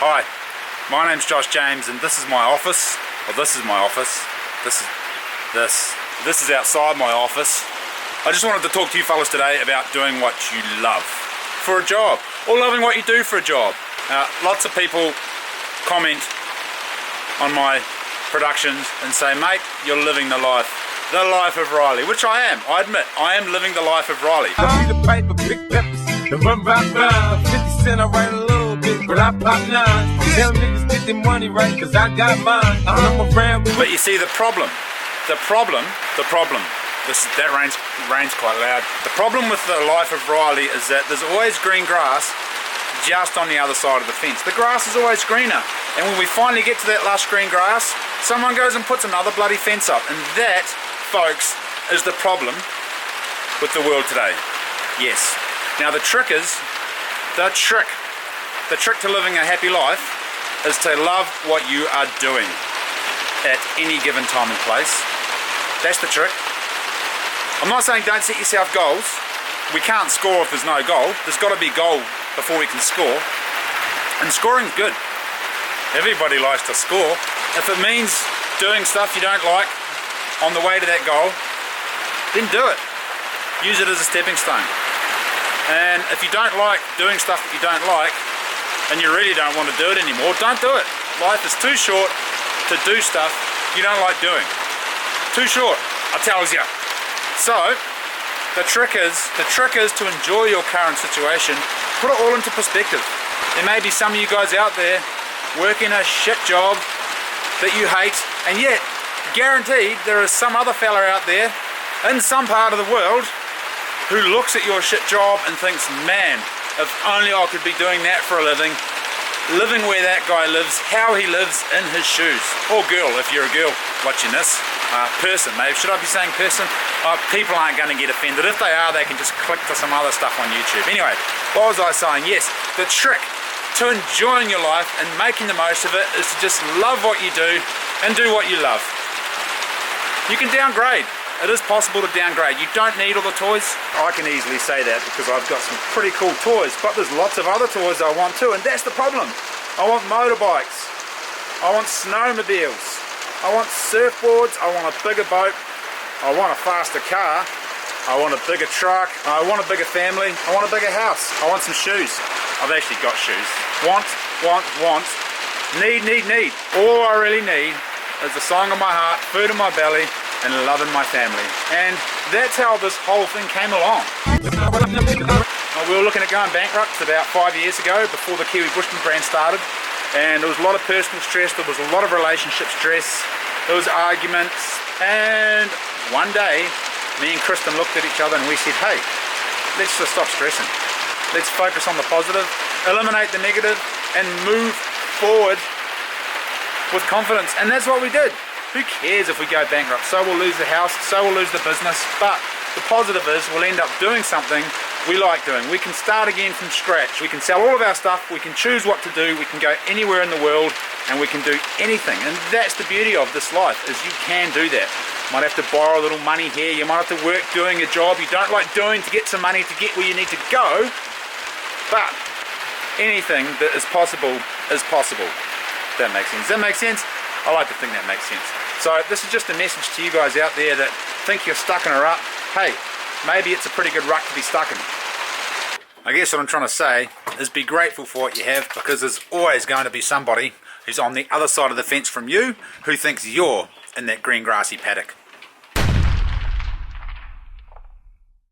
Hi, my name's Josh James and this is my office. Well, this is my office. This is outside my office. I just wanted to talk to you fellas today about doing what you love for a job, or loving what you do for a job. Lots of people comment on my productions and say, mate, you're living the life of Riley, which I am. I admit, I am living the life of Riley. I see the paper, big peppers, and run round 50 cent, I write a little bit, but I pop 9. Tell niggas get their money right, cause I got mine. I'm around with. But you see that rain's quite loud. The problem with the life of Riley is that there's always green grass just on the other side of the fence. The grass is always greener, and when we finally get to that lush green grass, someone goes and puts another bloody fence up, and that, folks, is the problem with the world today. Yes. Now the trick to living a happy life is to love what you are doing at any given time and place. That's the trick. I'm not saying don't set yourself goals. We can't score if there's no goal. There's got to be a goal before we can score. And scoring's good. Everybody likes to score. If it means doing stuff you don't like on the way to that goal, then do it. Use it as a stepping stone. And if you don't like doing stuff that you don't like, and you really don't want to do it anymore, don't do it. Life is too short to do stuff you don't like doing. Too short, I tells you. So, the trick is to enjoy your current situation. Put it all into perspective. There may be some of you guys out there working a shit job that you hate, and yet, guaranteed, there is some other fella out there in some part of the world who looks at your shit job and thinks, man, if only I could be doing that for a living where that guy lives, how he lives in his shoes. Or girl, if you're a girl watching this. Person, maybe. Should I be saying person? People aren't going to get offended. If they are, they can just click to some other stuff on YouTube. Anyway, what was I saying? Yes, the trick to enjoying your life and making the most of it is to just love what you do and do what you love. You can downgrade. It is possible to downgrade. You don't need all the toys. I can easily say that because I've got some pretty cool toys, but there's lots of other toys I want too, and that's the problem. I want motorbikes. I want snowmobiles. I want surfboards. I want a bigger boat. I want a faster car. I want a bigger truck. I want a bigger family. I want a bigger house. I want some shoes. I've actually got shoes. Want. Need. All I really need is a song in my heart, food in my belly, and love in my family. And that's how this whole thing came along. We were looking at going bankrupt about 5 years ago, before the Kiwi Bushman brand started. And there was a lot of personal stress, there was a lot of relationship stress, there was arguments, and one day me and Kristen looked at each other and we said, hey, let's just stop stressing. Let's focus on the positive, eliminate the negative, and move forward with confidence. And that's what we did. Who cares if we go bankrupt? So we'll lose the house, so we'll lose the business, but the positive is we'll end up doing something we like doing. We can start again from scratch. We can sell all of our stuff, we can choose what to do, we can go anywhere in the world, and we can do anything. And that's the beauty of this life, is you can do that. You might have to borrow a little money here, you might have to work doing a job you don't like doing to get some money to get where you need to go, but anything that is possible is possible. That makes sense. Does that make sense? I like to think that makes sense. So this is just a message to you guys out there that think you're stuck in a rut. Hey, maybe it's a pretty good rut to be stuck in. I guess what I'm trying to say is be grateful for what you have, because there's always going to be somebody who's on the other side of the fence from you who thinks you're in that green grassy paddock.